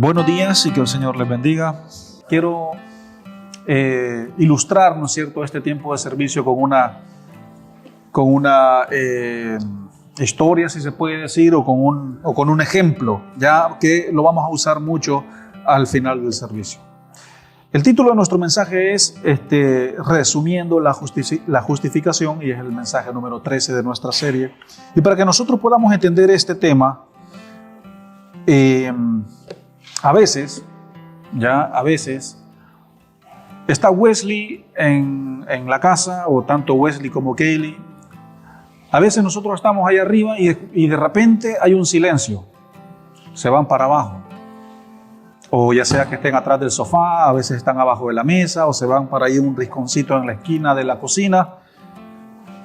Buenos días y que el Señor les bendiga. Quiero ilustrar, ¿no es cierto?, este tiempo de servicio con una historia, si se puede decir, o con un ejemplo, ya que lo vamos a usar mucho al final del servicio. El título de nuestro mensaje es resumiendo la justificación, y es el mensaje número 13 de nuestra serie. Y para que nosotros podamos entender este tema, a veces está Wesley en la casa, o tanto Wesley como Kaylee. A veces nosotros estamos ahí arriba y de repente hay un silencio. Se van para abajo. O ya sea que estén atrás del sofá, a veces están abajo de la mesa, o se van para ahí un rinconcito en la esquina de la cocina.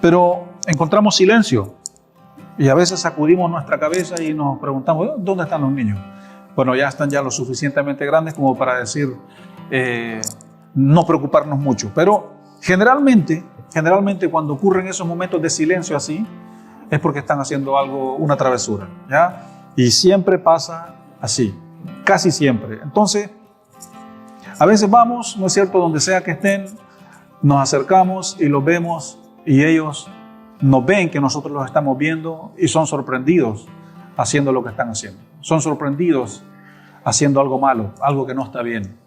Pero encontramos silencio. Y a veces sacudimos nuestra cabeza y nos preguntamos, ¿dónde están los niños? Bueno, ya están lo suficientemente grandes como para decir, no preocuparnos mucho. Pero generalmente cuando ocurren esos momentos de silencio así, es porque están haciendo algo, una travesura, ¿ya? Y siempre pasa así, casi siempre. Entonces, a veces vamos, ¿no es cierto?, donde sea que estén, nos acercamos y los vemos y ellos nos ven que nosotros los estamos viendo y son sorprendidos haciendo lo que están haciendo. Son sorprendidos haciendo algo malo, algo que no está bien,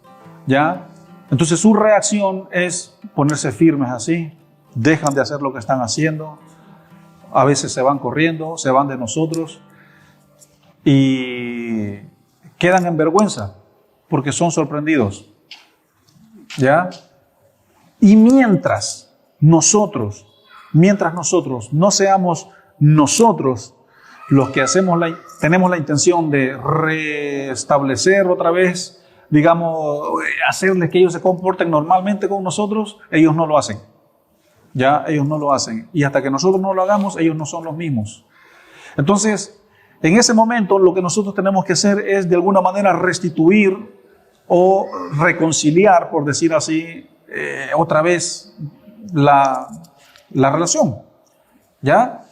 ¿ya? Entonces su reacción es ponerse firmes así, dejan de hacer lo que están haciendo, a veces se van corriendo, se van de nosotros y quedan en vergüenza porque son sorprendidos, ¿ya? Y mientras nosotros no seamos nosotros los que tenemos la intención de restablecer otra vez, digamos, hacerles que ellos se comporten normalmente con nosotros, ellos no lo hacen. Ya, ellos no lo hacen. Y hasta que nosotros no lo hagamos, ellos no son los mismos. Entonces, en ese momento, lo que nosotros tenemos que hacer es, de alguna manera, restituir o reconciliar, por decir así, otra vez la relación. ¿Ya?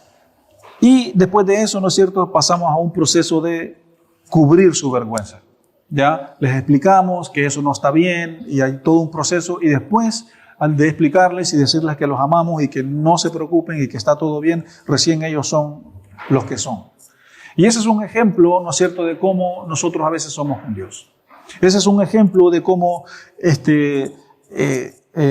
Y después de eso, ¿no es cierto?, pasamos a un proceso de cubrir su vergüenza. Ya les explicamos que eso no está bien y hay todo un proceso, y después de explicarles y decirles que los amamos y que no se preocupen y que está todo bien, recién ellos son los que son. Y ese es un ejemplo, ¿no es cierto?, de cómo nosotros a veces somos con Dios. Ese es un ejemplo de cómo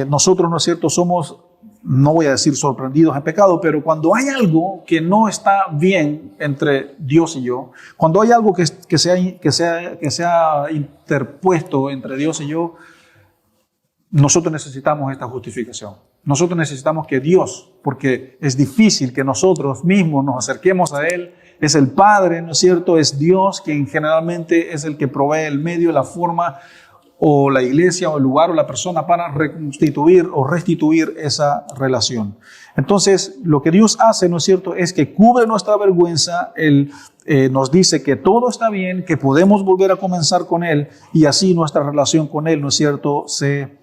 nosotros, ¿no es cierto?, somos, no voy a decir sorprendidos en pecado, pero cuando hay algo que no está bien entre Dios y yo, cuando hay algo que se ha interpuesto entre Dios y yo, nosotros necesitamos esta justificación. Nosotros necesitamos que Dios, porque es difícil que nosotros mismos nos acerquemos a Él, es el Padre, ¿no es cierto?, es Dios quien generalmente es el que provee el medio, la forma, o la iglesia, o el lugar, o la persona para reconstituir o restituir esa relación. Entonces, lo que Dios hace, ¿no es cierto?, es que cubre nuestra vergüenza. Él nos dice que todo está bien, que podemos volver a comenzar con Él, y así nuestra relación con Él, ¿no es cierto?, se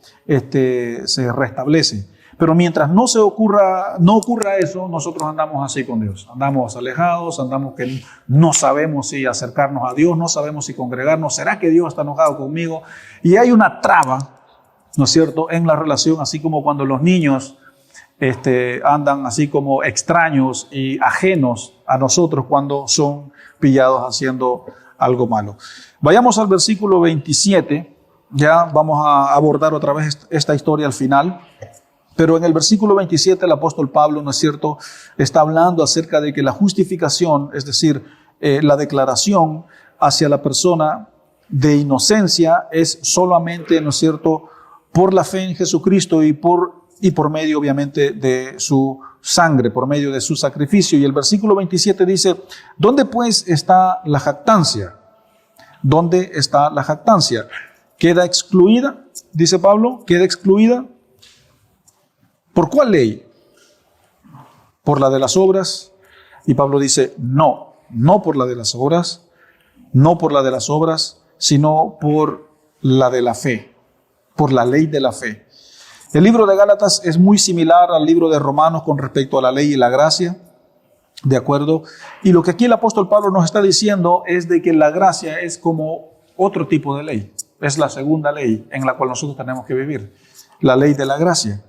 restablece. Pero mientras no ocurra eso, nosotros andamos así con Dios. Andamos alejados, andamos que no sabemos si acercarnos a Dios, no sabemos si congregarnos. ¿Será que Dios está enojado conmigo? Y hay una traba, ¿no es cierto?, en la relación, así como cuando los niños andan así como extraños y ajenos a nosotros cuando son pillados haciendo algo malo. Vayamos al versículo 27, ya vamos a abordar otra vez esta historia al final. Pero en el versículo 27 el apóstol Pablo, ¿no es cierto?, está hablando acerca de que la justificación, es decir, la declaración hacia la persona de inocencia, es solamente, ¿no es cierto?, por la fe en Jesucristo y por medio, obviamente, de su sangre, por medio de su sacrificio. Y el versículo 27 dice, ¿dónde pues está la jactancia? ¿Dónde está la jactancia? ¿Queda excluida? Dice Pablo, ¿queda excluida? ¿Por cuál ley? ¿Por la de las obras? Y Pablo dice, no por la de las obras, sino por la de la fe, por la ley de la fe. El libro de Gálatas es muy similar al libro de Romanos con respecto a la ley y la gracia, ¿de acuerdo? Y lo que aquí el apóstol Pablo nos está diciendo es de que la gracia es como otro tipo de ley. Es la segunda ley en la cual nosotros tenemos que vivir, la ley de la gracia.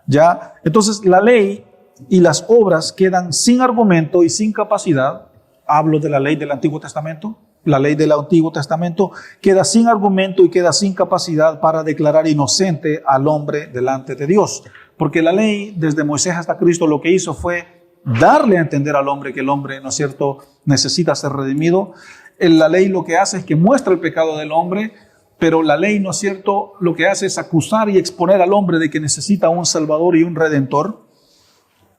¿Ya? Entonces, la ley y las obras quedan sin argumento y sin capacidad. Hablo de la ley del Antiguo Testamento. La ley del Antiguo Testamento queda sin argumento y queda sin capacidad para declarar inocente al hombre delante de Dios. Porque la ley, desde Moisés hasta Cristo, lo que hizo fue darle a entender al hombre que el hombre, ¿no es cierto?, necesita ser redimido. La ley lo que hace es que muestra el pecado del hombre, pero la ley, ¿no es cierto?, lo que hace es acusar y exponer al hombre de que necesita un Salvador y un Redentor.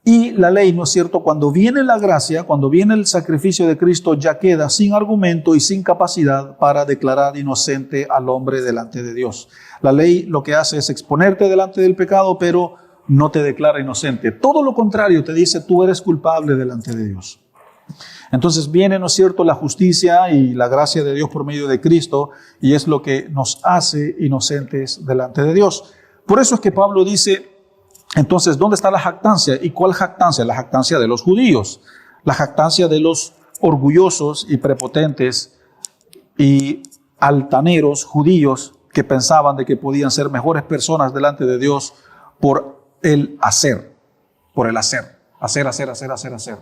Y la ley, ¿no es cierto?, cuando viene la gracia, cuando viene el sacrificio de Cristo, ya queda sin argumento y sin capacidad para declarar inocente al hombre delante de Dios. La ley lo que hace es exponerte delante del pecado, pero no te declara inocente. Todo lo contrario, te dice, tú eres culpable delante de Dios. Entonces viene, ¿no es cierto?, la justicia y la gracia de Dios por medio de Cristo, y es lo que nos hace inocentes delante de Dios. Por eso es que Pablo dice, entonces, ¿dónde está la jactancia? ¿Y cuál jactancia? La jactancia de los judíos, la jactancia de los orgullosos y prepotentes y altaneros judíos que pensaban de que podían ser mejores personas delante de Dios por el hacer, hacer.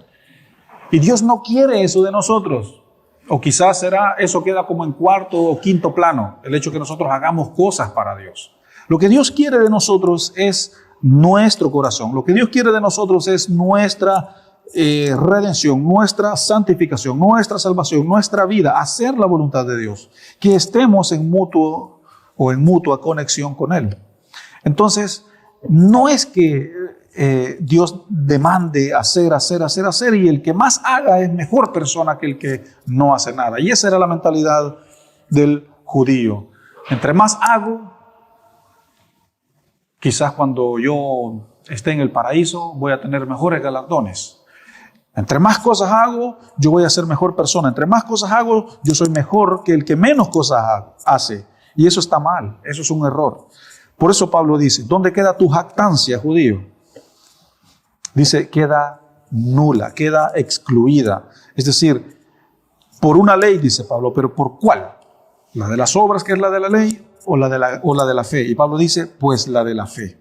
Y Dios no quiere eso de nosotros. O quizás eso queda como en cuarto o quinto plano, el hecho que nosotros hagamos cosas para Dios. Lo que Dios quiere de nosotros es nuestro corazón. Lo que Dios quiere de nosotros es nuestra redención, nuestra santificación, nuestra salvación, nuestra vida, hacer la voluntad de Dios, que estemos en mutua conexión con Él. Entonces, no es que Dios demande hacer, y el que más haga es mejor persona que el que no hace nada. Y esa era la mentalidad del judío. Entre más hago, quizás cuando yo esté en el paraíso voy a tener mejores galardones. Entre más cosas hago, yo voy a ser mejor persona. Entre más cosas hago, yo soy mejor que el que menos cosas hace. Y eso está mal, eso es un error. Por eso Pablo dice, ¿dónde queda tu jactancia, judío? Dice, queda nula, queda excluida. Es decir, por una ley, dice Pablo, pero ¿por cuál? ¿La de las obras, que es la de la ley, o la de la fe? Y Pablo dice, pues la de la fe.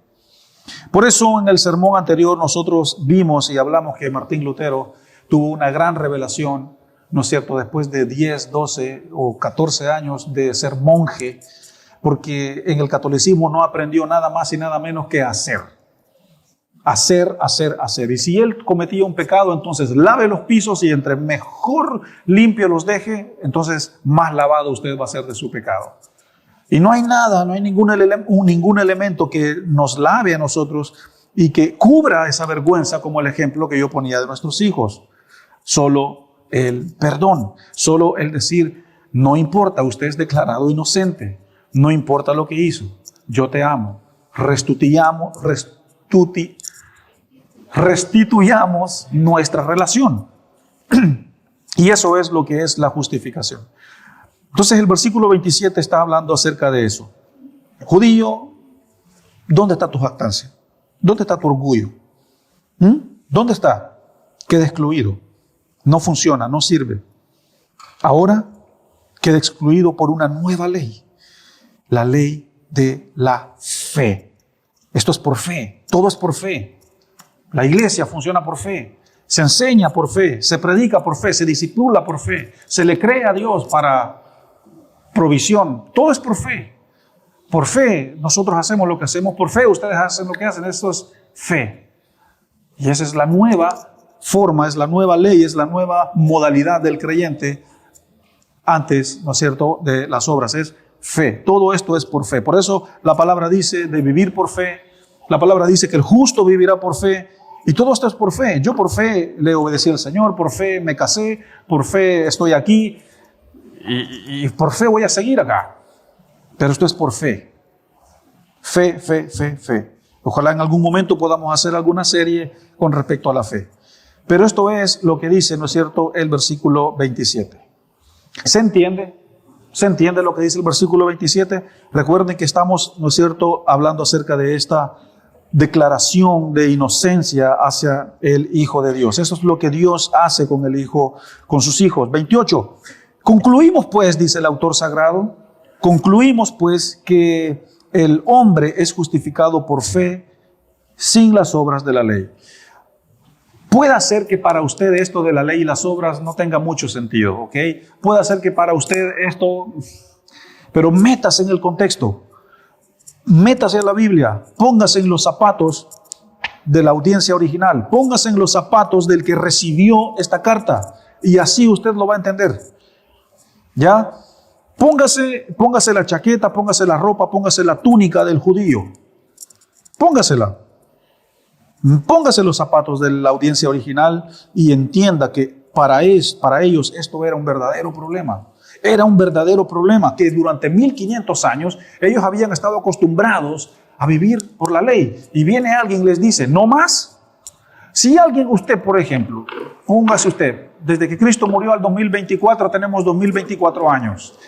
Por eso en el sermón anterior nosotros vimos y hablamos que Martín Lutero tuvo una gran revelación, ¿no es cierto?, después de 10, 12 o 14 años de ser monje, porque en el catolicismo no aprendió nada más y nada menos que hacer. Hacer. Y si él cometía un pecado, entonces lave los pisos y entre mejor limpio los deje, entonces más lavado usted va a ser de su pecado. Y no hay nada, no hay ningún elemento que nos lave a nosotros y que cubra esa vergüenza como el ejemplo que yo ponía de nuestros hijos. Solo el perdón, solo el decir, no importa, usted es declarado inocente, no importa lo que hizo, yo te amo, restituyamos nuestra relación. Y eso es lo que es la justificación. Entonces el versículo 27 está hablando acerca de eso. Judío, ¿dónde está tu jactancia? ¿Dónde está tu orgullo? ¿Dónde está? Queda excluido. No funciona, no sirve. Ahora queda excluido por una nueva ley. La ley de la fe. Esto es por fe. Todo es por fe. La iglesia funciona por fe. Se enseña por fe. Se predica por fe. Se discipula por fe. Se le cree a Dios para provisión. Todo es por fe. Por fe nosotros hacemos lo que hacemos. Por fe ustedes hacen lo que hacen. Esto es fe. Y esa es la nueva forma, es la nueva ley, es la nueva modalidad del creyente antes, ¿no es cierto?, de las obras. Es fe. Todo esto es por fe. Por eso la palabra dice de vivir por fe. La palabra dice que el justo vivirá por fe. Y todo esto es por fe. Yo por fe le obedecí al Señor. Por fe me casé. Por fe estoy aquí. Y por fe voy a seguir acá. Pero esto es por fe. Fe. Ojalá en algún momento podamos hacer alguna serie con respecto a la fe. Pero esto es lo que dice, ¿no es cierto?, el versículo 27. ¿Se entiende? ¿Se entiende lo que dice el versículo 27? Recuerden que estamos, ¿no es cierto?, hablando acerca de esta declaración de inocencia hacia el Hijo de Dios. Eso es lo que Dios hace con el Hijo, con sus hijos. 28. Concluimos pues, dice el autor sagrado, concluimos pues que el hombre es justificado por fe sin las obras de la ley. Puede ser que para usted esto de la ley y las obras no tenga mucho sentido, ¿ok? Puede ser que para usted esto, pero métase en el contexto, métase en la Biblia, póngase en los zapatos de la audiencia original, póngase en los zapatos del que recibió esta carta y así usted lo va a entender. ¿Ya? Póngase la chaqueta, póngase la ropa, póngase la túnica del judío. Póngasela. Póngase los zapatos de la audiencia original y entienda que para ellos esto era un verdadero problema. Era un verdadero problema que durante 1500 años ellos habían estado acostumbrados a vivir por la ley. Y viene alguien y les dice, no más. Si usted, por ejemplo, póngase usted, desde que Cristo murió al 2024 tenemos 2024 años.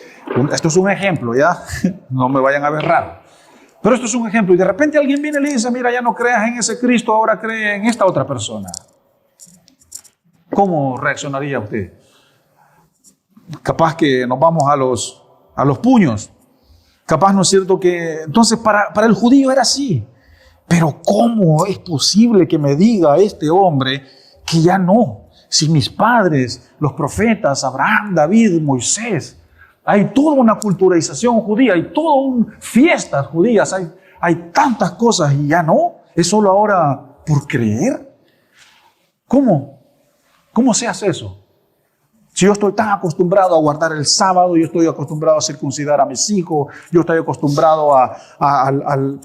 Esto es un ejemplo, ¿ya? No me vayan a ver raro. Pero esto es un ejemplo. Y de repente alguien viene y le dice, mira, ya no creas en ese Cristo, ahora cree en esta otra persona. ¿Cómo reaccionaría usted? Capaz que nos vamos a los puños. Capaz, ¿no es cierto? Que entonces para el judío era así. Pero ¿cómo es posible que me diga este hombre que ya no? Si mis padres, los profetas, Abraham, David, Moisés, hay toda una culturalización judía, hay todas fiestas judías, hay tantas cosas y ya no. ¿Es solo ahora por creer? ¿Cómo? ¿Cómo se hace eso? Si yo estoy tan acostumbrado a guardar el sábado, yo estoy acostumbrado a circuncidar a mis hijos, yo estoy acostumbrado al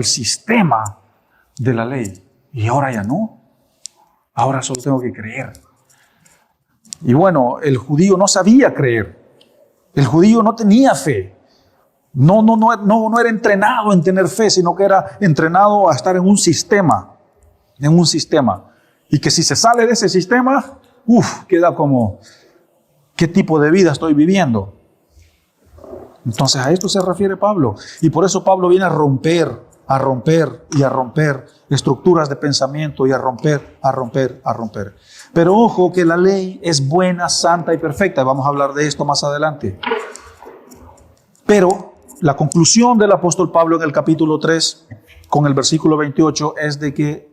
sistema de la ley. Y ahora ya no. Ahora solo tengo que creer. Y bueno, el judío no sabía creer. El judío no tenía fe. No era entrenado en tener fe, sino que era entrenado a estar en un sistema. En un sistema. Y que si se sale de ese sistema, queda como, ¿qué tipo de vida estoy viviendo? Entonces a esto se refiere Pablo. Y por eso Pablo viene a romper estructuras de pensamiento y a romper. Pero ojo que la ley es buena, santa y perfecta. Vamos a hablar de esto más adelante. Pero la conclusión del apóstol Pablo en el capítulo 3, con el versículo 28, es de que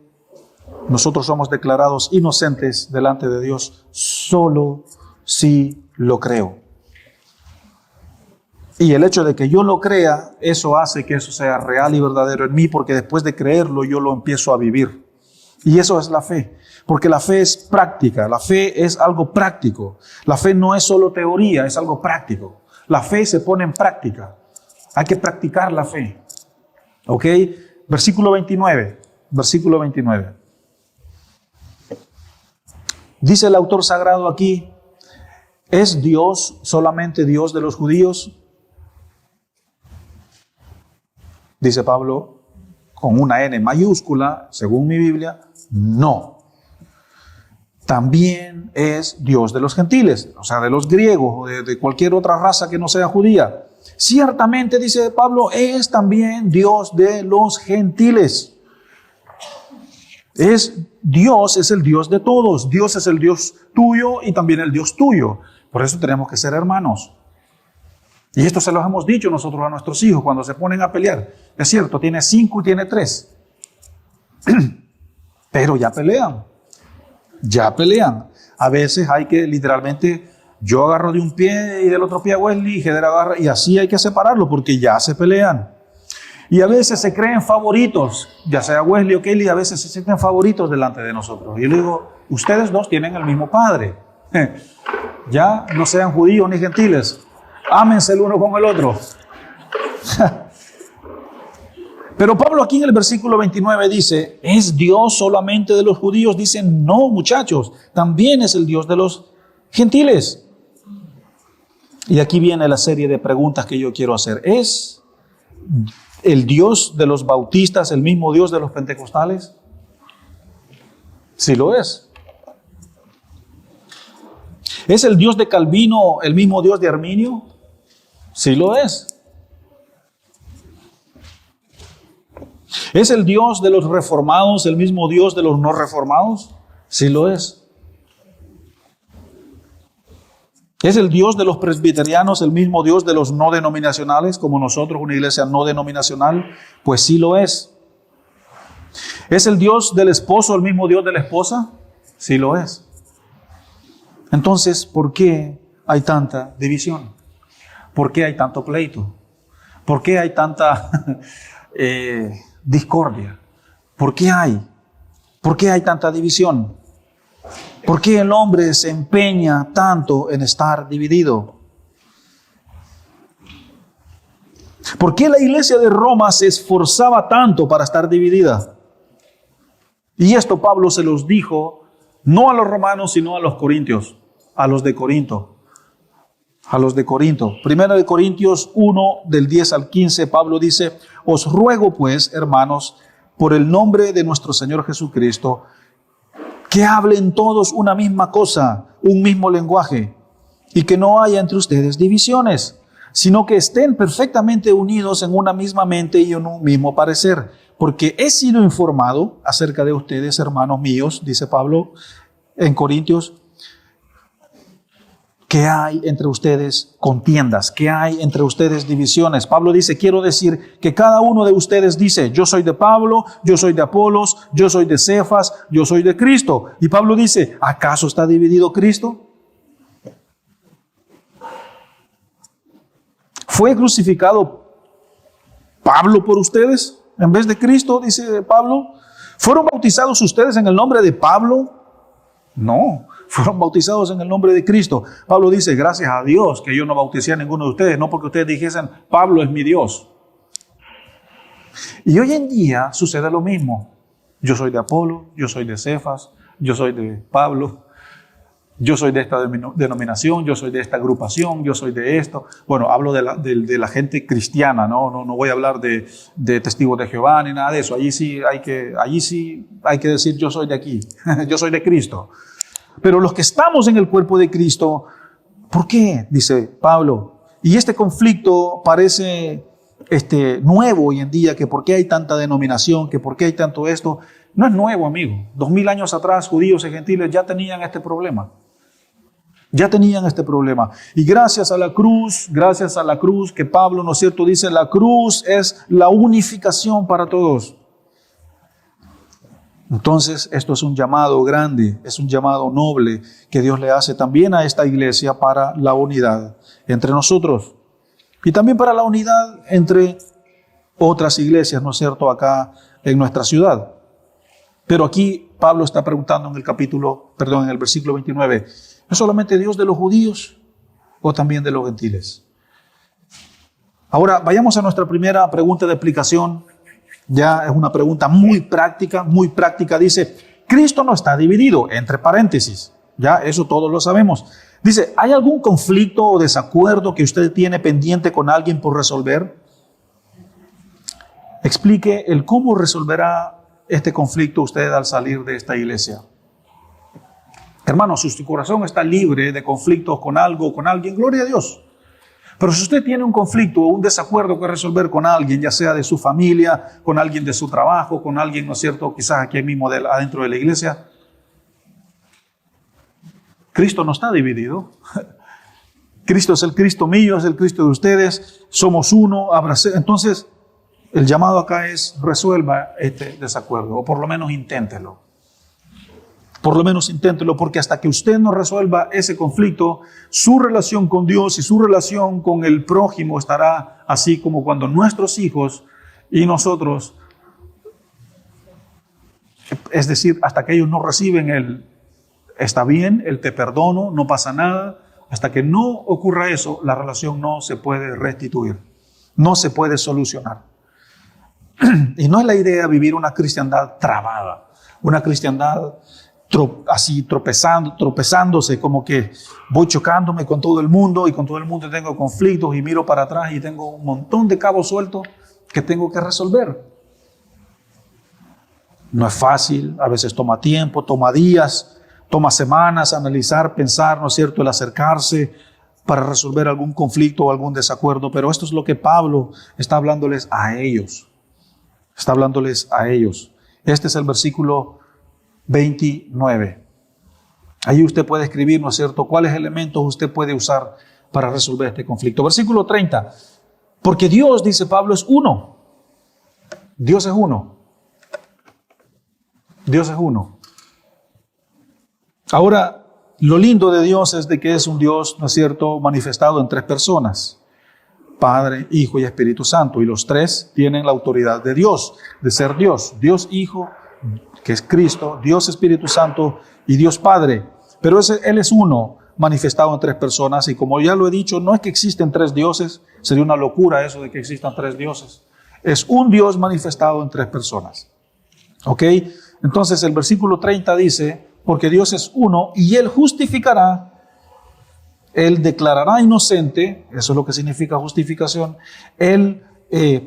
nosotros somos declarados inocentes delante de Dios solo si lo creo. Y el hecho de que yo lo crea, eso hace que eso sea real y verdadero en mí, porque después de creerlo yo lo empiezo a vivir. Y eso es la fe, porque la fe es práctica, la fe es algo práctico. La fe no es solo teoría, es algo práctico. La fe se pone en práctica. Hay que practicar la fe. ¿Ok? Versículo 29. Dice el autor sagrado aquí, ¿es Dios solamente Dios de los judíos? Dice Pablo, con una N mayúscula, según mi Biblia, no. También es Dios de los gentiles, o sea, de los griegos o de cualquier otra raza que no sea judía. Ciertamente, dice Pablo, es también Dios de los gentiles. Dios es el Dios de todos. Dios es el Dios tuyo y también el Dios tuyo. Por eso tenemos que ser hermanos. Y esto se los hemos dicho nosotros a nuestros hijos cuando se ponen a pelear. Es cierto, tiene 5 y tiene 3. Pero ya pelean. A veces hay que literalmente, yo agarro de un pie y del otro pie a Wesley y Gedera agarra, y así hay que separarlo porque ya se pelean. Y a veces se creen favoritos, ya sea Wesley o Kelly, a veces se sienten favoritos delante de nosotros. Y yo le digo, ustedes dos tienen el mismo padre. Ya no sean judíos ni gentiles. Ámense el uno con el otro. Pero Pablo aquí en el versículo 29 dice, ¿es Dios solamente de los judíos? Dicen, no, muchachos, también es el Dios de los gentiles. Y aquí viene la serie de preguntas que yo quiero hacer. ¿Es el Dios de los bautistas el mismo Dios de los pentecostales? Sí lo es. ¿Es el Dios de Calvino el mismo Dios de Arminio? Sí lo es. ¿Es el Dios de los reformados el mismo Dios de los no reformados? Sí lo es. ¿Es el Dios de los presbiterianos el mismo Dios de los no denominacionales, como nosotros, una iglesia no denominacional? Pues sí lo es. ¿Es el Dios del esposo el mismo Dios de la esposa? Sí lo es. Entonces, ¿por qué hay tanta división? ¿Por qué hay tanto pleito? ¿Por qué hay tanta discordia? ¿Por qué hay tanta división? ¿Por qué el hombre se empeña tanto en estar dividido? ¿Por qué la iglesia de Roma se esforzaba tanto para estar dividida? Y esto Pablo se los dijo no a los romanos, sino a los corintios, a los de Corinto. A los de Corinto. Primera de Corintios 1, del 10 al 15, Pablo dice: os ruego pues, hermanos, por el nombre de nuestro Señor Jesucristo, que hablen todos una misma cosa, un mismo lenguaje, y que no haya entre ustedes divisiones, sino que estén perfectamente unidos en una misma mente y en un mismo parecer. Porque he sido informado acerca de ustedes, hermanos míos, dice Pablo en Corintios, que hay entre ustedes contiendas, que hay entre ustedes divisiones. Pablo dice: quiero decir que cada uno de ustedes dice: yo soy de Pablo, yo soy de Apolos, yo soy de Cefas, yo soy de Cristo. Y Pablo dice: ¿acaso está dividido Cristo? ¿Fue crucificado Pablo por ustedes en vez de Cristo? Dice Pablo. ¿Fueron bautizados ustedes en el nombre de Pablo? No, fueron bautizados en el nombre de Cristo. Pablo dice: gracias a Dios que yo no bauticé a ninguno de ustedes, no porque ustedes dijesen: Pablo es mi Dios. Y hoy en día sucede lo mismo. Yo soy de Apolo, yo soy de Cefas, yo soy de Pablo, yo soy de esta denominación, yo soy de esta agrupación, yo soy de esto. Bueno, hablo de la gente cristiana, no voy a hablar de testigos de Jehová ni nada de eso. Allí sí hay que decir: yo soy de aquí, yo soy de Cristo. Pero los que estamos en el cuerpo de Cristo, ¿por qué? Dice Pablo. Y este conflicto parece nuevo hoy en día, que por qué hay tanta denominación, que por qué hay tanto esto. No es nuevo, amigo. 2000 años atrás, judíos y gentiles ya tenían este problema. Ya tenían este problema. Y gracias a la cruz, que Pablo, ¿no es cierto?, dice: la cruz es la unificación para todos. Entonces, esto es un llamado grande, es un llamado noble que Dios le hace también a esta iglesia para la unidad entre nosotros. Y también para la unidad entre otras iglesias, ¿no es cierto?, acá en nuestra ciudad. Pero aquí Pablo está preguntando en el versículo 29, ¿es solamente Dios de los judíos o también de los gentiles? Ahora, vayamos a nuestra primera pregunta de explicación. Ya es una pregunta muy práctica. Dice: Cristo no está dividido, entre paréntesis. Ya, eso todos lo sabemos. Dice: ¿hay algún conflicto o desacuerdo que usted tiene pendiente con alguien por resolver? Explique el cómo resolverá este conflicto usted al salir de esta iglesia. Hermano, si su corazón está libre de conflictos con algo o con alguien, gloria a Dios. Pero si usted tiene un conflicto o un desacuerdo que resolver con alguien, ya sea de su familia, con alguien de su trabajo, con alguien, ¿no es cierto?, quizás aquí mismo adentro de la iglesia, Cristo no está dividido. Cristo es el Cristo mío, es el Cristo de ustedes, somos uno, entonces el llamado acá es: resuelva este desacuerdo, o por lo menos inténtelo. Por lo menos inténtelo, porque hasta que usted no resuelva ese conflicto, su relación con Dios y su relación con el prójimo estará así como cuando nuestros hijos y nosotros, es decir, hasta que ellos no reciben está bien, te perdono, no pasa nada. Hasta que no ocurra eso, la relación no se puede restituir, no se puede solucionar. Y no es la idea vivir una cristiandad trabada, una cristiandad así tropezándose, como que voy chocándome con todo el mundo y con todo el mundo tengo conflictos y miro para atrás y tengo un montón de cabos sueltos que tengo que resolver. No es fácil, a veces toma tiempo, toma días, toma semanas analizar, pensar, ¿no es cierto?, el acercarse para resolver algún conflicto o algún desacuerdo, pero esto es lo que Pablo está hablándoles a ellos. Está hablándoles a ellos. Este es el versículo 29. Ahí usted puede escribir, ¿no es cierto?, cuáles elementos usted puede usar para resolver este conflicto. Versículo 30. Porque Dios, dice Pablo, es uno. Dios es uno. Dios es uno. Ahora, lo lindo de Dios es de que es un Dios, ¿no es cierto?, manifestado en tres personas. Padre, Hijo y Espíritu Santo. Y los tres tienen la autoridad de Dios, de ser Dios. Dios Hijo, que es Cristo, Dios Espíritu Santo y Dios Padre. Pero Él es uno, manifestado en tres personas. Y como ya lo he dicho, no es que existen tres dioses. Sería una locura eso de que existan tres dioses. Es un Dios manifestado en tres personas. ¿Ok? Entonces el versículo 30 dice, porque Dios es uno y Él justificará. Él declarará inocente, eso es lo que significa justificación. Él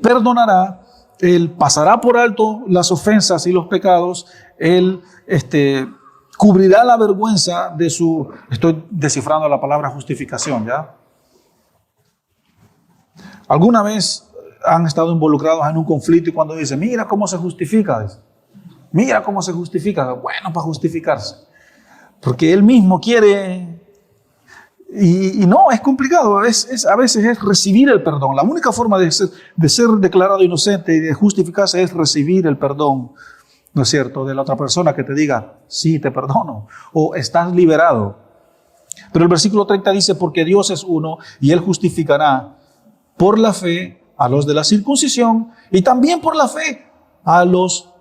perdonará, Él pasará por alto las ofensas y los pecados. Él cubrirá la vergüenza de su... Estoy descifrando la palabra justificación, ¿ya? ¿Alguna vez han estado involucrados en un conflicto y cuando dicen, mira cómo se justifica? Mira cómo se justifica. Bueno, para justificarse. Porque Él mismo quiere... Y no, es complicado, a veces es recibir el perdón. La única forma de ser declarado inocente y de justificarse es recibir el perdón, ¿no es cierto?, de la otra persona que te diga, sí, te perdono, o estás liberado. Pero el versículo 30 dice, porque Dios es uno y Él justificará por la fe a los de la circuncisión y también por la fe a los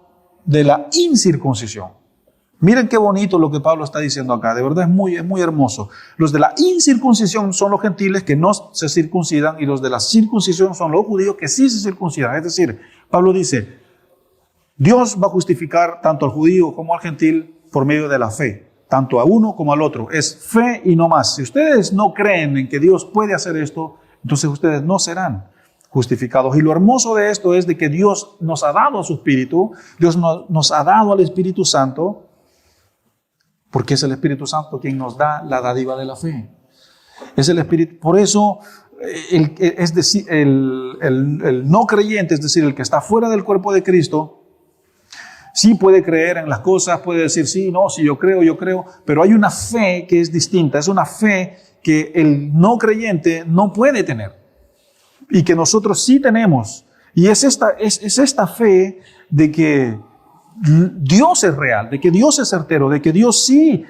de la incircuncisión. Miren qué bonito lo que Pablo está diciendo acá, de verdad es muy hermoso. Los de la incircuncisión son los gentiles que no se circuncidan y los de la circuncisión son los judíos que sí se circuncidan. Es decir, Pablo dice, Dios va a justificar tanto al judío como al gentil por medio de la fe, tanto a uno como al otro. Es fe y no más. Si ustedes no creen en que Dios puede hacer esto, entonces ustedes no serán justificados. Y lo hermoso de esto es de que Dios nos ha dado a su Espíritu, Dios nos ha dado al Espíritu Santo, porque es el Espíritu Santo quien nos da la dádiva de la fe. Es el Espíritu. Por eso, el no creyente, es decir, el que está fuera del cuerpo de Cristo, sí puede creer en las cosas, puede decir, sí, no, sí, yo creo, pero hay una fe que es distinta. Es una fe que el no creyente no puede tener y que nosotros sí tenemos. Y es esta fe de que Dios es real, de que Dios es certero, de que Dios sí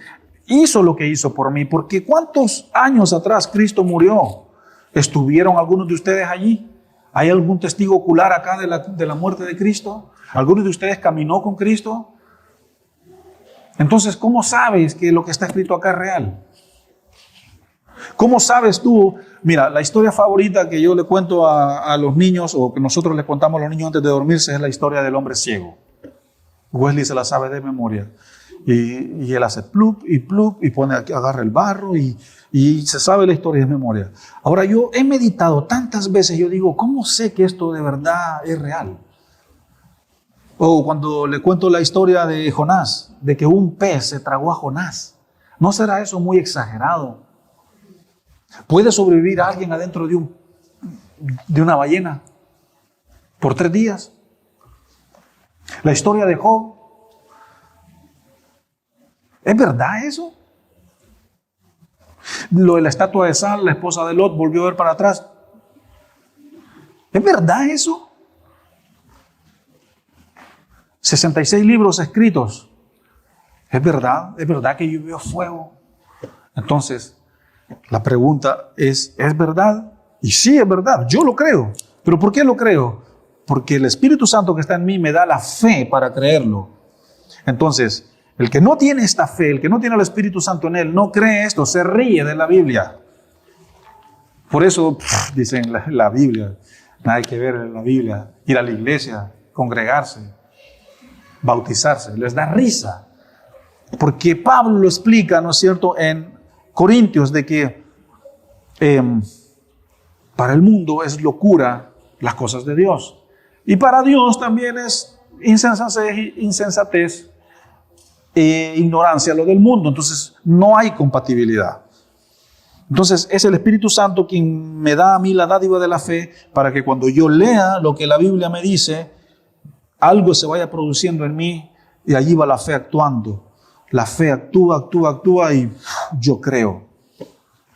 hizo lo que hizo por mí. Porque ¿cuántos años atrás Cristo murió? ¿Estuvieron algunos de ustedes allí? ¿Hay algún testigo ocular acá de la muerte de Cristo? ¿Alguno de ustedes caminó con Cristo? Entonces, ¿cómo sabes que lo que está escrito acá es real? ¿Cómo sabes tú? Mira, la historia favorita que yo le cuento a los niños, o que nosotros les contamos a los niños antes de dormirse, es la historia del hombre ciego. Wesley se la sabe de memoria. Y él hace plup y agarra el barro y se sabe la historia de memoria. Ahora, yo he meditado tantas veces, yo digo, ¿cómo sé que esto de verdad es real? O cuando le cuento la historia de Jonás, de que un pez se tragó a Jonás. ¿No será eso muy exagerado? ¿Puede sobrevivir alguien adentro de una ballena por 3 días? La historia de Job. ¿Es verdad eso? Lo de la estatua de sal, la esposa de Lot volvió a ver para atrás. ¿Es verdad eso? 66 libros escritos. ¿Es verdad? ¿Es verdad que llovió fuego? Entonces, la pregunta ¿es verdad? Y sí, es verdad. Yo lo creo. ¿Pero por qué lo creo? Porque el Espíritu Santo que está en mí me da la fe para creerlo. Entonces, el que no tiene esta fe, el que no tiene el Espíritu Santo en él, no cree esto, se ríe de la Biblia. Por eso dicen la Biblia, nada que ver en la Biblia, ir a la iglesia, congregarse, bautizarse, les da risa. Porque Pablo lo explica, ¿no es cierto?, en Corintios, de que para el mundo es locura las cosas de Dios. Y para Dios también es insensatez e ignorancia lo del mundo. Entonces no hay compatibilidad. Entonces es el Espíritu Santo quien me da a mí la dádiva de la fe para que cuando yo lea lo que la Biblia me dice, algo se vaya produciendo en mí y allí va la fe actuando. La fe actúa y yo creo.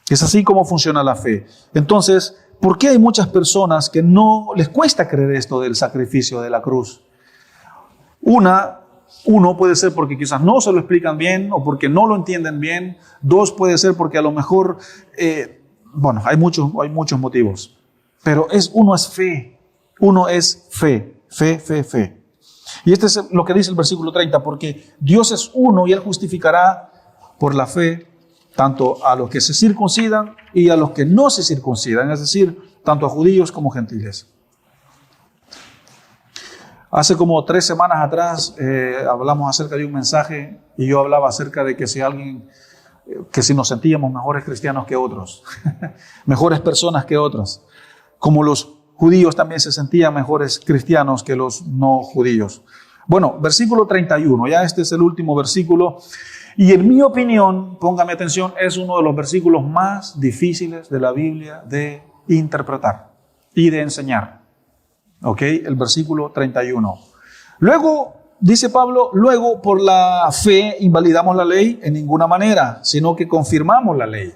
Es así como funciona la fe. Entonces, ¿por qué hay muchas personas que no les cuesta creer esto del sacrificio de la cruz? Uno puede ser porque quizás no se lo explican bien o porque no lo entienden bien. Dos, puede ser porque a lo mejor, hay muchos motivos. Pero uno es fe. Uno es fe. Fe. Y este es lo que dice el versículo 30, porque Dios es uno y Él justificará por la fe tanto a los que se circuncidan y a los que no se circuncidan, es decir, tanto a judíos como gentiles. Hace como 3 semanas atrás hablamos acerca de un mensaje y yo hablaba acerca de que si nos sentíamos mejores cristianos que otros, mejores personas que otros, como los judíos también se sentían mejores cristianos que los no judíos. Bueno, versículo 31, ya este es el último versículo y en mi opinión, póngame atención, es uno de los versículos más difíciles de la Biblia de interpretar y de enseñar. ¿Ok? El versículo 31. Luego, dice Pablo, luego por la fe invalidamos la ley en ninguna manera, sino que confirmamos la ley.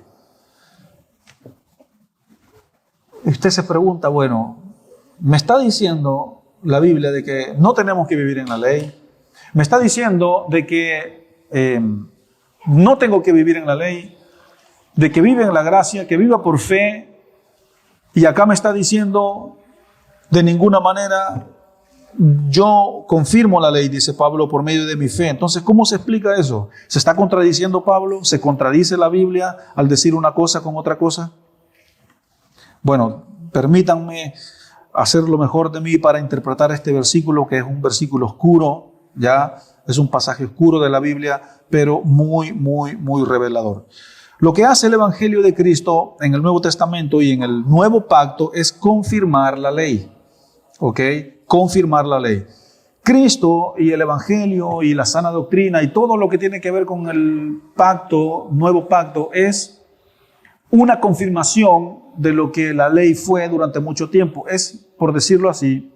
Usted se pregunta, bueno, me está diciendo la Biblia de que no tenemos que vivir en la ley. Me está diciendo de que no tengo que vivir en la ley, de que vive en la gracia, que viva por fe. Y acá me está diciendo, de ninguna manera, yo confirmo la ley, dice Pablo, por medio de mi fe. Entonces, ¿cómo se explica eso? ¿Se está contradiciendo Pablo? ¿Se contradice la Biblia al decir una cosa con otra cosa? Bueno, permítanme hacer lo mejor de mí para interpretar este versículo, que es un versículo oscuro, ya es un pasaje oscuro de la Biblia, pero muy revelador. Lo que hace el Evangelio de Cristo en el Nuevo Testamento y en el Nuevo Pacto es confirmar la ley. ¿Ok? Confirmar la ley. Cristo y el Evangelio y la sana doctrina y todo lo que tiene que ver con el pacto, Nuevo Pacto, es una confirmación de lo que la ley fue durante mucho tiempo. Es, por decirlo así,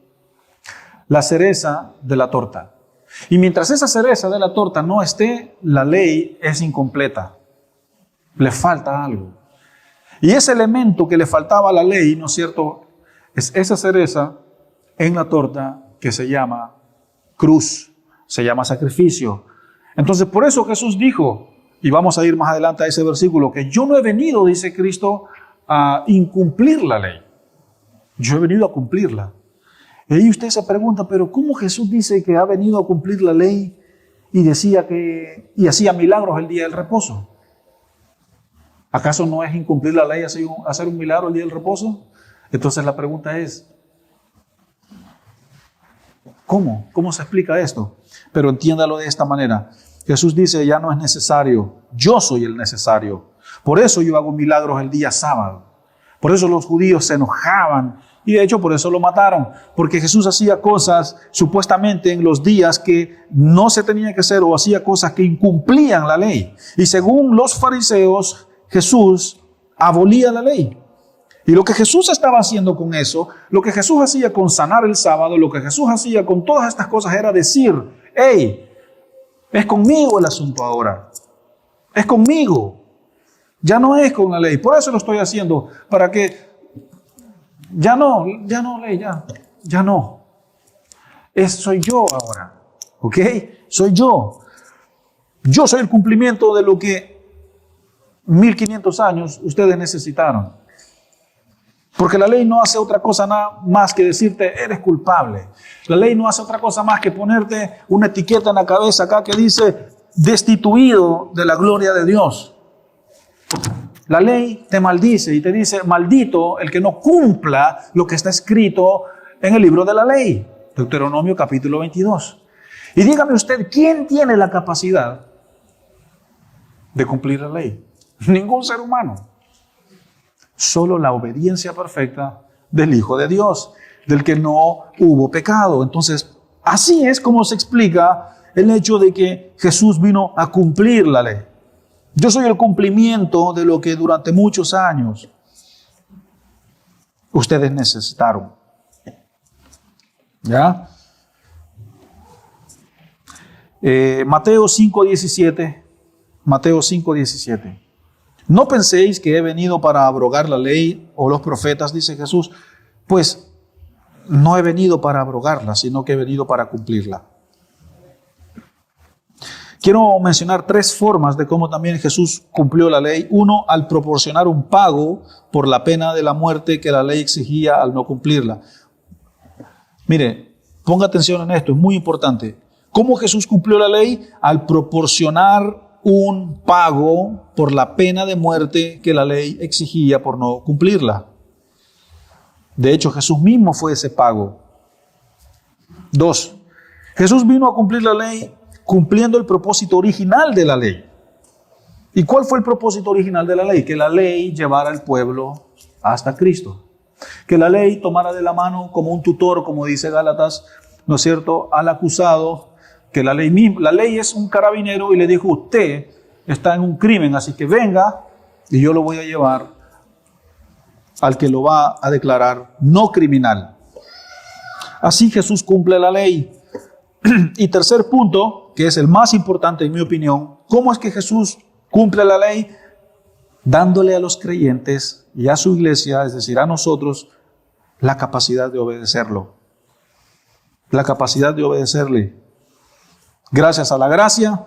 la cereza de la torta. Y mientras esa cereza de la torta no esté, la ley es incompleta. Le falta algo. Y ese elemento que le faltaba a la ley, ¿no es cierto?, es esa cereza en la torta que se llama cruz, se llama sacrificio. Entonces, por eso Jesús dijo, y vamos a ir más adelante a ese versículo, que yo no he venido, dice Cristo, a incumplir la ley. Yo he venido a cumplirla. Y usted se pregunta, pero ¿cómo Jesús dice que ha venido a cumplir la ley y hacía milagros el día del reposo? ¿Acaso no es incumplir la ley hacer un milagro el día del reposo? Entonces la pregunta es, ¿cómo? ¿Cómo se explica esto? Pero entiéndalo de esta manera. Jesús dice, ya no es necesario, yo soy el necesario. Por eso yo hago milagros el día sábado. Por eso los judíos se enojaban y de hecho por eso lo mataron. Porque Jesús hacía cosas supuestamente en los días que no se tenía que hacer o hacía cosas que incumplían la ley. Y según los fariseos, Jesús abolía la ley. Y lo que Jesús estaba haciendo con eso, lo que Jesús hacía con sanar el sábado, lo que Jesús hacía con todas estas cosas era decir, hey, es conmigo el asunto ahora. Es conmigo. Ya no es con la ley. Por eso lo estoy haciendo. Para que ya no, ley, ya no. Soy yo ahora. ¿Ok? Soy yo. Yo soy el cumplimiento de lo que 1500 años ustedes necesitaron. Porque la ley no hace otra cosa nada más que decirte, eres culpable. La ley no hace otra cosa más que ponerte una etiqueta en la cabeza acá que dice, destituido de la gloria de Dios. La ley te maldice y te dice, maldito el que no cumpla lo que está escrito en el libro de la ley. Deuteronomio capítulo 22. Y dígame usted, ¿quién tiene la capacidad de cumplir la ley? Ningún ser humano. Solo la obediencia perfecta del Hijo de Dios, del que no hubo pecado. Entonces, así es como se explica el hecho de que Jesús vino a cumplir la ley. Yo soy el cumplimiento de lo que durante muchos años ustedes necesitaron. ¿Ya? Mateo 5:17. Mateo 5:17. No penséis que he venido para abrogar la ley o los profetas, dice Jesús, pues no he venido para abrogarla, sino que he venido para cumplirla. Quiero mencionar 3 formas de cómo también Jesús cumplió la ley. Uno, al proporcionar un pago por la pena de la muerte que la ley exigía al no cumplirla. Mire, ponga atención en esto, es muy importante. ¿Cómo Jesús cumplió la ley? Al proporcionar un pago por la pena de muerte que la ley exigía por no cumplirla. De hecho, Jesús mismo fue ese pago. 2, Jesús vino a cumplir la ley cumpliendo el propósito original de la ley. ¿Y cuál fue el propósito original de la ley? Que la ley llevara al pueblo hasta Cristo. Que la ley tomara de la mano como un tutor, como dice Gálatas, ¿no es cierto?, al acusado. Que la ley es un carabinero y le dijo, usted está en un crimen, así que venga y yo lo voy a llevar al que lo va a declarar no criminal. Así Jesús cumple la ley. Y tercer punto, que es el más importante en mi opinión, ¿cómo es que Jesús cumple la ley? Dándole a los creyentes y a su iglesia, es decir, a nosotros, la capacidad de obedecerlo. La capacidad de obedecerle. Gracias a la gracia,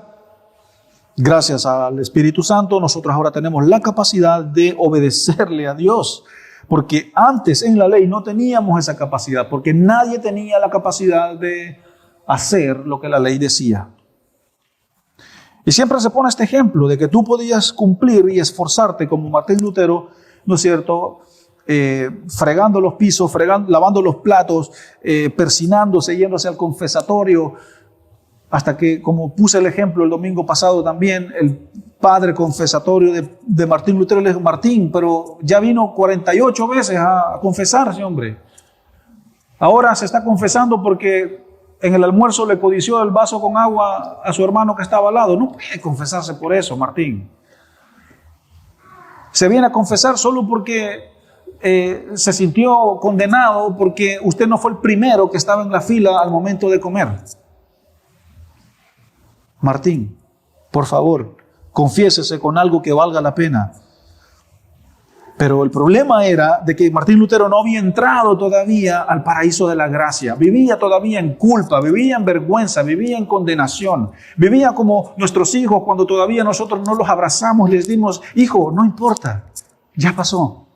gracias al Espíritu Santo, nosotros ahora tenemos la capacidad de obedecerle a Dios. Porque antes en la ley no teníamos esa capacidad, porque nadie tenía la capacidad de hacer lo que la ley decía. Y siempre se pone este ejemplo de que tú podías cumplir y esforzarte como Martín Lutero, ¿no es cierto?, fregando los pisos, lavando los platos, persinándose, yéndose al confesatorio, hasta que, como puse el ejemplo el domingo pasado también, el padre confesatorio de Martín Lutero le dijo, Martín, pero ya vino 48 veces a confesarse, hombre. Ahora se está confesando porque en el almuerzo le codició el vaso con agua a su hermano que estaba al lado. No puede confesarse por eso, Martín. Se viene a confesar solo porque se sintió condenado porque usted no fue el primero que estaba en la fila al momento de comer. Martín, por favor, confiésese con algo que valga la pena. Pero el problema era de que Martín Lutero no había entrado todavía al paraíso de la gracia. Vivía todavía en culpa, vivía en vergüenza, vivía en condenación. Vivía como nuestros hijos cuando todavía nosotros no los abrazamos y les dimos, hijo, no importa, ya pasó.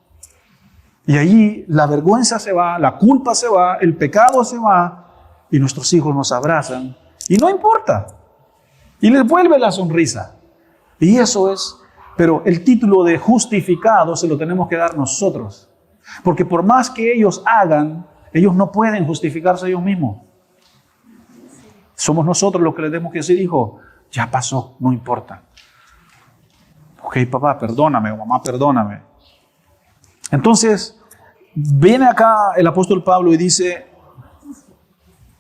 Y allí la vergüenza se va, la culpa se va, el pecado se va y nuestros hijos nos abrazan y no importa. Y les vuelve la sonrisa. Y eso es, pero el título de justificado se lo tenemos que dar nosotros. Porque por más que ellos hagan, ellos no pueden justificarse ellos mismos. Somos nosotros los que les tenemos que decir, hijo, ya pasó, no importa. Ok, papá, perdóname, o mamá, perdóname. Entonces, viene acá el apóstol Pablo y dice,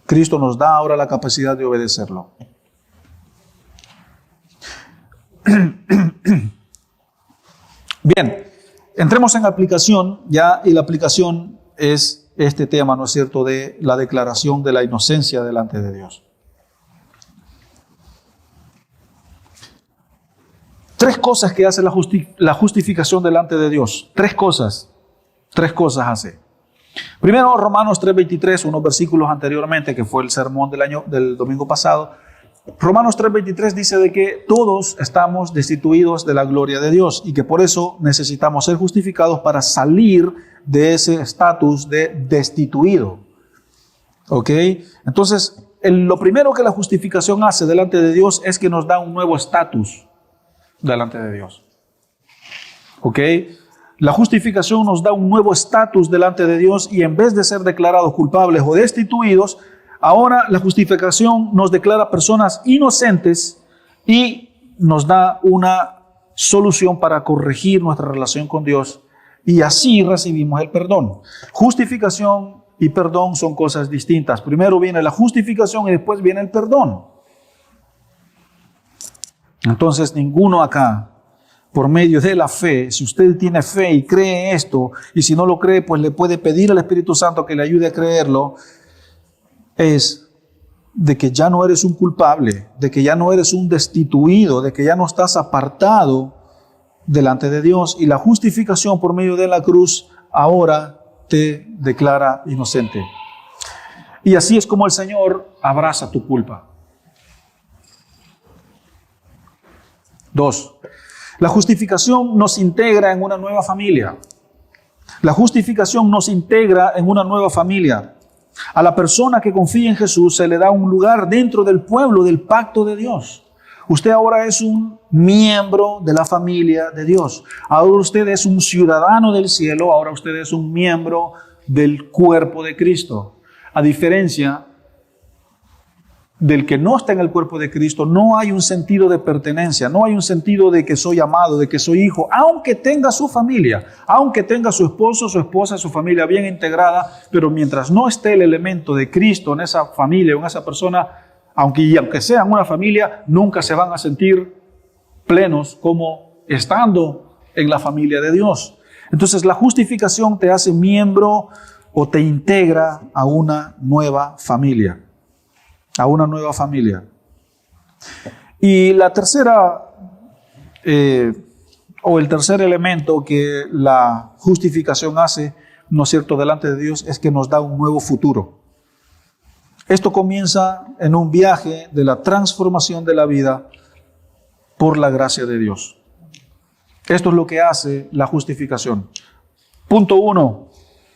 Cristo nos da ahora la capacidad de obedecerlo. Bien, entremos en aplicación ya, y la aplicación es este tema, ¿no es cierto?, de la declaración de la inocencia delante de Dios. 3 cosas que hace la justificación delante de Dios. 3 cosas hace. Primero, Romanos 3:23, unos versículos anteriormente, que fue el sermón del domingo pasado. Romanos 3:23 dice de que todos estamos destituidos de la gloria de Dios y que por eso necesitamos ser justificados para salir de ese estatus de destituido. ¿Ok? Entonces, lo primero que la justificación hace delante de Dios es que nos da un nuevo estatus delante de Dios. ¿Ok? La justificación nos da un nuevo estatus delante de Dios y en vez de ser declarados culpables o destituidos, ahora la justificación nos declara personas inocentes y nos da una solución para corregir nuestra relación con Dios y así recibimos el perdón. Justificación y perdón son cosas distintas. Primero viene la justificación y después viene el perdón. Entonces ninguno acá, por medio de la fe, si usted tiene fe y cree esto, y si no lo cree, pues le puede pedir al Espíritu Santo que le ayude a creerlo, es de que ya no eres un culpable, de que ya no eres un destituido, de que ya no estás apartado delante de Dios, y la justificación por medio de la cruz ahora te declara inocente. Y así es como el Señor abraza tu culpa. 2. La justificación nos integra en una nueva familia. La justificación nos integra en una nueva familia. A la persona que confía en Jesús se le da un lugar dentro del pueblo del pacto de Dios. Usted ahora es un miembro de la familia de Dios. Ahora usted es un ciudadano del cielo. Ahora usted es un miembro del cuerpo de Cristo. A diferencia del que no está en el cuerpo de Cristo, no hay un sentido de pertenencia, no hay un sentido de que soy amado, de que soy hijo, aunque tenga su familia, aunque tenga su esposo, su esposa, su familia bien integrada, pero mientras no esté el elemento de Cristo en esa familia o en esa persona, aunque sean una familia, nunca se van a sentir plenos como estando en la familia de Dios. Entonces la justificación te hace miembro o te integra a una nueva familia. A una nueva familia. Y la tercera, o el tercer elemento que la justificación hace, ¿no es cierto?, delante de Dios, es que nos da un nuevo futuro. Esto comienza en un viaje de la transformación de la vida por la gracia de Dios. Esto es lo que hace la justificación. Punto 1.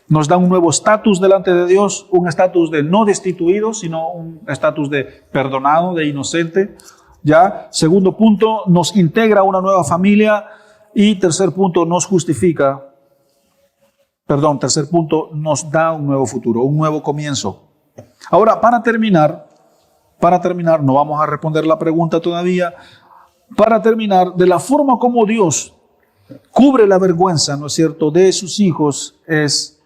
Nos da un nuevo estatus delante de Dios, un estatus de no destituido, sino un estatus de perdonado, de inocente. ¿Ya? Segundo punto, nos integra a una nueva familia. Y tercer punto, nos da un nuevo futuro, un nuevo comienzo. Ahora, para terminar, no vamos a responder la pregunta todavía. Para terminar, de la forma como Dios cubre la vergüenza, ¿no es cierto?, de sus hijos, es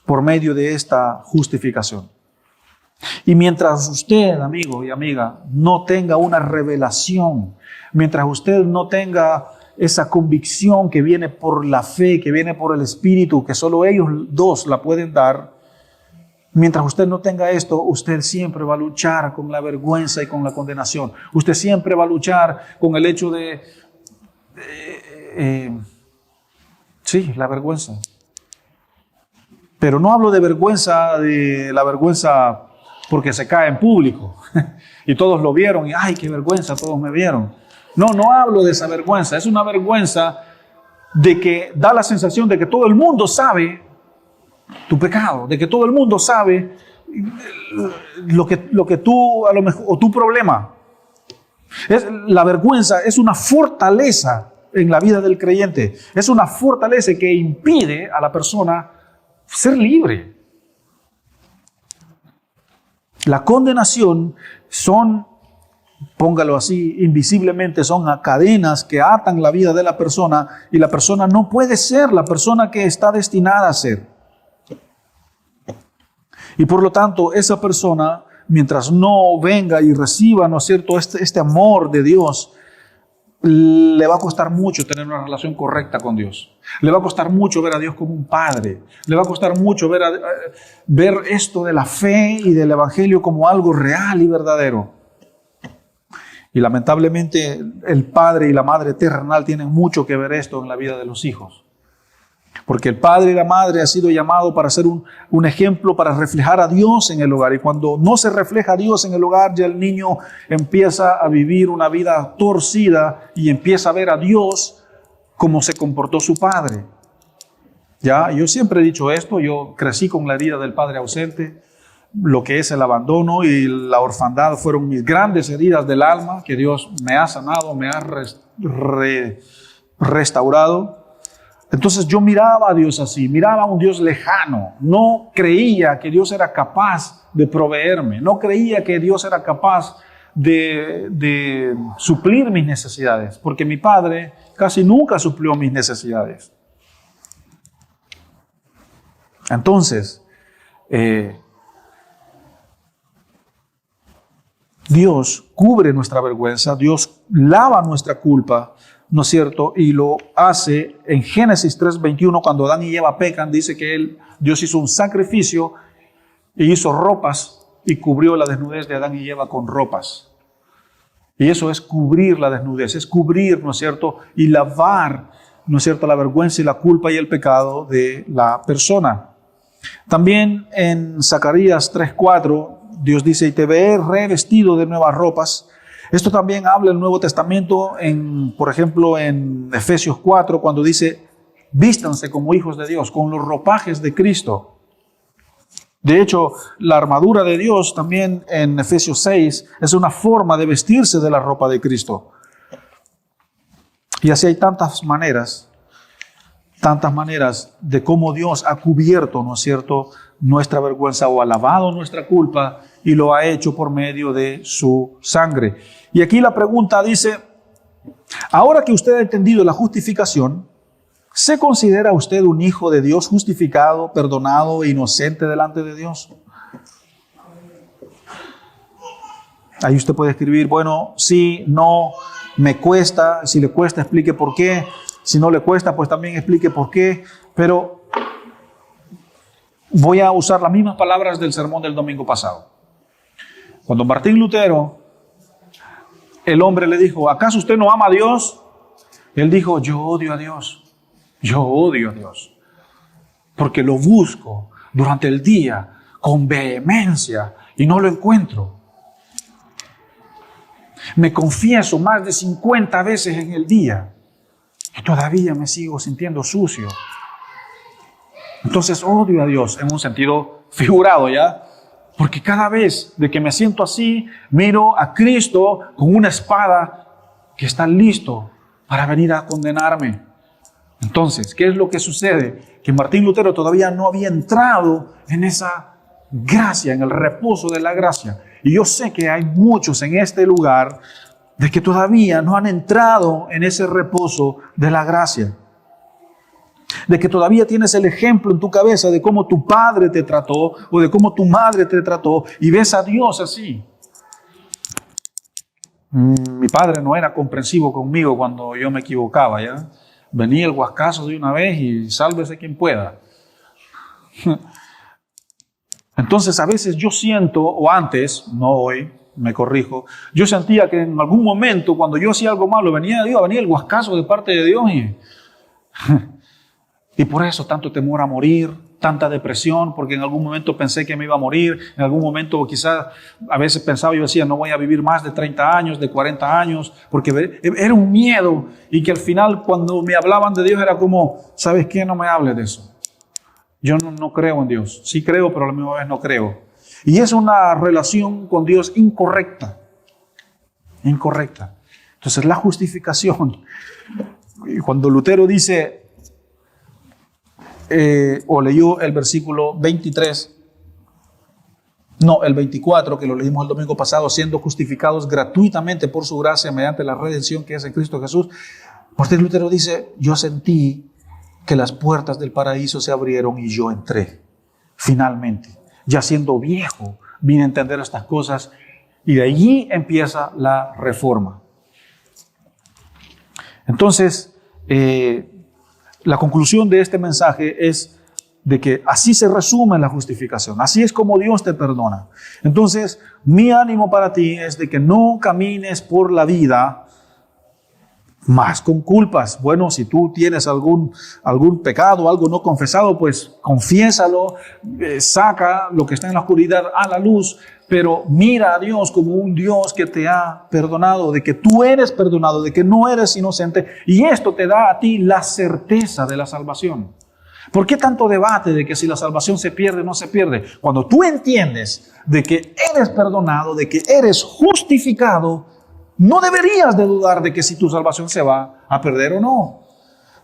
por medio de esta justificación. Y mientras usted, amigo y amiga, no tenga una revelación, mientras usted no tenga esa convicción que viene por la fe, que viene por el Espíritu, que solo ellos dos la pueden dar, mientras usted no tenga esto, usted siempre va a luchar con la vergüenza y con la condenación. Usted siempre va a luchar con el hecho de la vergüenza. Pero no hablo de la vergüenza porque se cae en público y todos lo vieron y ¡ay, qué vergüenza! Todos me vieron. No hablo de esa vergüenza. Es una vergüenza de que da la sensación de que todo el mundo sabe tu pecado, de que todo el mundo sabe lo que tú, a lo mejor, o tu problema. La vergüenza es una fortaleza en la vida del creyente. Es una fortaleza que impide a la persona ser libre. La condenación son, póngalo así, invisiblemente son cadenas que atan la vida de la persona y la persona no puede ser la persona que está destinada a ser. Y por lo tanto, esa persona, mientras no venga y reciba, ¿no es cierto?, este amor de Dios, le va a costar mucho tener una relación correcta con Dios. Le va a costar mucho ver a Dios como un padre. Le va a costar mucho ver esto de la fe y del evangelio como algo real y verdadero. Y lamentablemente el padre y la madre terrenal tienen mucho que ver esto en la vida de los hijos. Porque el padre y la madre ha sido llamado para ser un ejemplo, para reflejar a Dios en el hogar. Y cuando no se refleja a Dios en el hogar, ya el niño empieza a vivir una vida torcida y empieza a ver a Dios como se comportó su padre. Ya, yo siempre he dicho esto, yo crecí con la herida del padre ausente, lo que es el abandono y la orfandad fueron mis grandes heridas del alma, que Dios me ha sanado, me ha restaurado. Entonces yo miraba a Dios así, miraba a un Dios lejano, no creía que Dios era capaz de proveerme, no creía que Dios era capaz de suplir mis necesidades, porque mi padre casi nunca suplió mis necesidades. Entonces, Dios cubre nuestra vergüenza, Dios lava nuestra culpa, ¿no es cierto? Y lo hace en Génesis 3:21, cuando Adán y Eva pecan, dice que Dios hizo un sacrificio y hizo ropas y cubrió la desnudez de Adán y Eva con ropas. Y eso es cubrir la desnudez, es cubrir, ¿no es cierto? Y lavar, ¿no es cierto?, la vergüenza y la culpa y el pecado de la persona. También en Zacarías 3:4, Dios dice, y te veré revestido de nuevas ropas. Esto también habla el Nuevo Testamento, por ejemplo, en Efesios 4, cuando dice, vístanse como hijos de Dios, con los ropajes de Cristo. De hecho, la armadura de Dios también en Efesios 6 es una forma de vestirse de la ropa de Cristo. Y así hay tantas maneras de cómo Dios ha cubierto, ¿no es cierto?, nuestra vergüenza o ha lavado nuestra culpa y lo ha hecho por medio de su sangre. Y aquí la pregunta dice, ahora que usted ha entendido la justificación, ¿se considera usted un hijo de Dios justificado, perdonado e inocente delante de Dios? Ahí usted puede escribir, bueno, sí, no, me cuesta, si le cuesta explique por qué, si no le cuesta pues también explique por qué, pero voy a usar las mismas palabras del sermón del domingo pasado. Cuando Martín Lutero, el hombre le dijo, ¿acaso usted no ama a Dios? Él dijo, yo odio a Dios. Yo odio a Dios, porque lo busco durante el día con vehemencia y no lo encuentro. Me confieso más de 50 veces en el día y todavía me sigo sintiendo sucio. Entonces odio a Dios en un sentido figurado, ¿ya? Porque cada vez de que me siento así, miro a Cristo con una espada que está listo para venir a condenarme. Entonces, ¿qué es lo que sucede? Que Martín Lutero todavía no había entrado en esa gracia, en el reposo de la gracia. Y yo sé que hay muchos en este lugar de que todavía no han entrado en ese reposo de la gracia. De que todavía tienes el ejemplo en tu cabeza de cómo tu padre te trató o de cómo tu madre te trató y ves a Dios así. Mi padre no era comprensivo conmigo cuando yo me equivocaba, ¿ya? Venía el guascazo de una vez y sálvese quien pueda. Entonces a veces yo siento, o antes, no hoy, me corrijo, yo sentía que en algún momento cuando yo hacía algo malo venía el guascazo de parte de Dios y por eso tanto temor a morir, tanta depresión, porque en algún momento pensé que me iba a morir, en algún momento quizás a veces pensaba, yo decía, no voy a vivir más de 30 años, de 40 años, porque era un miedo y que al final cuando me hablaban de Dios era como, ¿sabes qué? No me hables de eso. Yo no creo en Dios. Sí creo, pero a la misma vez no creo. Y es una relación con Dios incorrecta. Incorrecta. Entonces la justificación, cuando Lutero dice, o leyó el versículo 23, no, el 24, que lo leímos el domingo pasado, siendo justificados gratuitamente por su gracia mediante la redención que es en Cristo Jesús. Martín Lutero dice, yo sentí que las puertas del paraíso se abrieron y yo entré, finalmente. Ya siendo viejo, vine a entender estas cosas y de allí empieza la reforma. Entonces, la conclusión de este mensaje es de que así se resume la justificación. Así es como Dios te perdona. Entonces, mi ánimo para ti es de que no camines por la vida más con culpas. Bueno, si tú tienes algún pecado, algo no confesado, pues confiésalo, saca lo que está en la oscuridad a la luz, pero mira a Dios como un Dios que te ha perdonado, de que tú eres perdonado, de que no eres inocente, y esto te da a ti la certeza de la salvación. ¿Por qué tanto debate de que si la salvación se pierde o no se pierde? Cuando tú entiendes de que eres perdonado, de que eres justificado, no deberías de dudar de que si tu salvación se va a perder o no.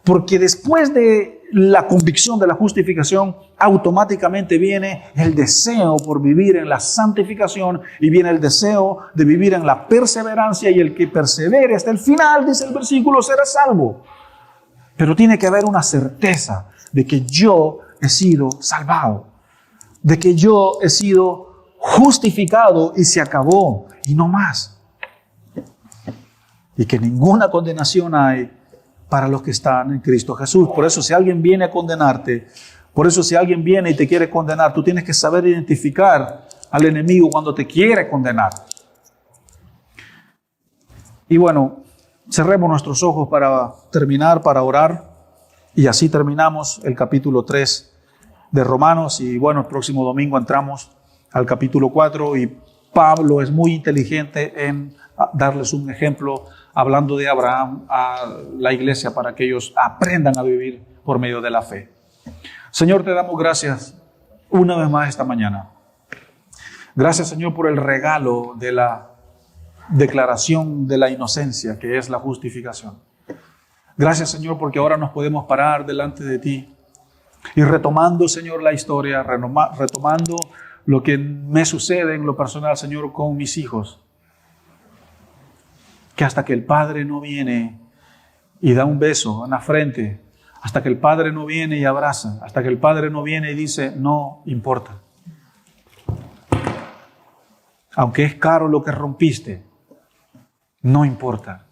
Porque después de la convicción de la justificación, automáticamente viene el deseo por vivir en la santificación y viene el deseo de vivir en la perseverancia, y el que persevere hasta el final, dice el versículo, será salvo. Pero tiene que haber una certeza de que yo he sido salvado, de que yo he sido justificado y se acabó y no más. Y que ninguna condenación hay para los que están en Cristo Jesús. Por eso si alguien viene a condenarte, por eso si alguien viene y te quiere condenar, tú tienes que saber identificar al enemigo cuando te quiere condenar. Y bueno, cerremos nuestros ojos para terminar, para orar. Y así terminamos el capítulo 3 de Romanos. Y bueno, el próximo domingo entramos al capítulo 4. Y Pablo es muy inteligente en darles un ejemplo, hablando de Abraham a la iglesia para que ellos aprendan a vivir por medio de la fe. Señor, te damos gracias una vez más esta mañana. Gracias, Señor, por el regalo de la declaración de la inocencia, que es la justificación. Gracias, Señor, porque ahora nos podemos parar delante de ti y retomando, Señor, la historia, retomando lo que me sucede en lo personal, Señor, con mis hijos, que hasta que el padre no viene y da un beso en la frente, hasta que el padre no viene y abraza, hasta que el padre no viene y dice, no importa. Aunque es caro lo que rompiste, no importa.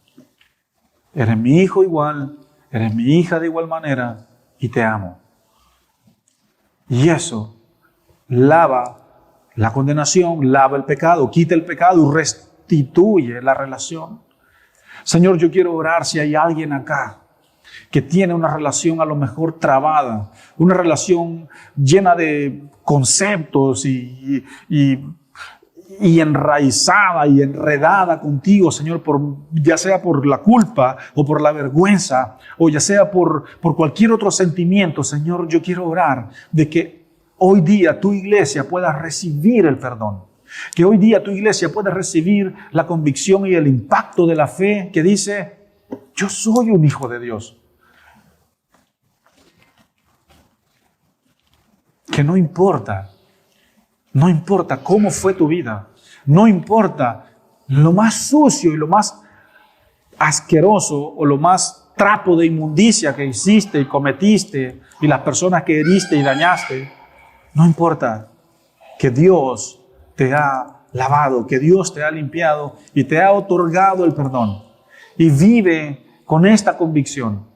Eres mi hijo igual, eres mi hija de igual manera y te amo. Y eso lava la condenación, lava el pecado, quita el pecado y restituye la relación. Señor, yo quiero orar si hay alguien acá que tiene una relación a lo mejor trabada, una relación llena de conceptos y enraizada y enredada contigo, Señor, ya sea por la culpa o por la vergüenza o ya sea por cualquier otro sentimiento. Señor, yo quiero orar de que hoy día tu iglesia pueda recibir el perdón, que hoy día tu iglesia pueda recibir la convicción y el impacto de la fe que dice, yo soy un hijo de Dios. Que no importa cómo fue tu vida, no importa lo más sucio y lo más asqueroso o lo más trapo de inmundicia que hiciste y cometiste y las personas que heriste y dañaste, no importa, que Dios te ha lavado, que Dios te ha limpiado y te ha otorgado el perdón. Y vive con esta convicción.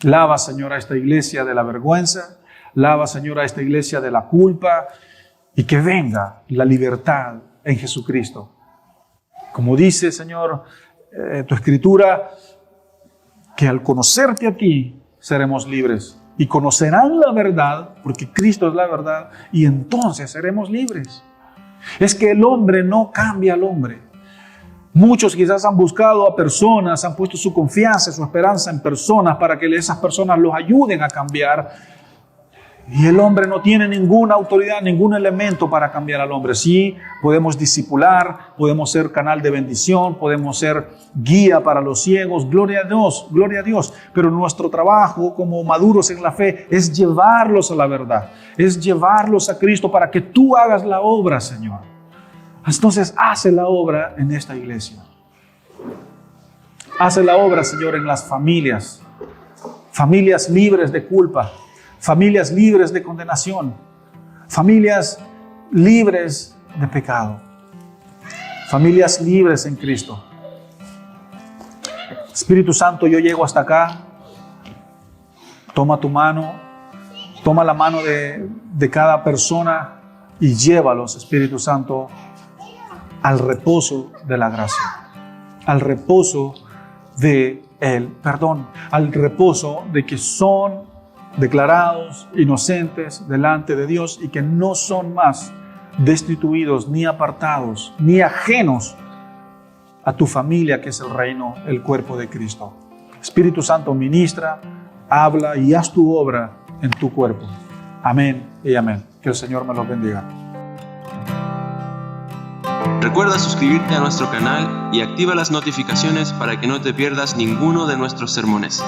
Lava, Señor, a esta iglesia de la vergüenza. Lava, Señor, a esta iglesia de la culpa y que venga la libertad en Jesucristo. Como dice, Señor, tu Escritura, que al conocerte a ti seremos libres y conocerán la verdad, porque Cristo es la verdad, y entonces seremos libres. Es que el hombre no cambia al hombre. Muchos quizás han buscado a personas, han puesto su confianza, su esperanza en personas para que esas personas los ayuden a cambiar. Y el hombre no tiene ninguna autoridad, ningún elemento para cambiar al hombre. Sí, podemos discipular, podemos ser canal de bendición, podemos ser guía para los ciegos. Gloria a Dios, gloria a Dios. Pero nuestro trabajo como maduros en la fe es llevarlos a la verdad, es llevarlos a Cristo para que tú hagas la obra, Señor. Entonces, hace la obra en esta iglesia. Hace la obra, Señor, en las familias. Familias libres de culpa. Familias libres de condenación. Familias libres de pecado. Familias libres en Cristo. Espíritu Santo, yo llego hasta acá. Toma tu mano. Toma la mano de cada persona y llévalos, Espíritu Santo, al reposo de la gracia. Al reposo del perdón. Al reposo de que son declarados inocentes delante de Dios y que no son más destituidos, ni apartados, ni ajenos a tu familia, que es el reino, el cuerpo de Cristo. Espíritu Santo, ministra, habla y haz tu obra en tu cuerpo. Amén y amén. Que el Señor me los bendiga. Recuerda suscribirte a nuestro canal y activa las notificaciones para que no te pierdas ninguno de nuestros sermones.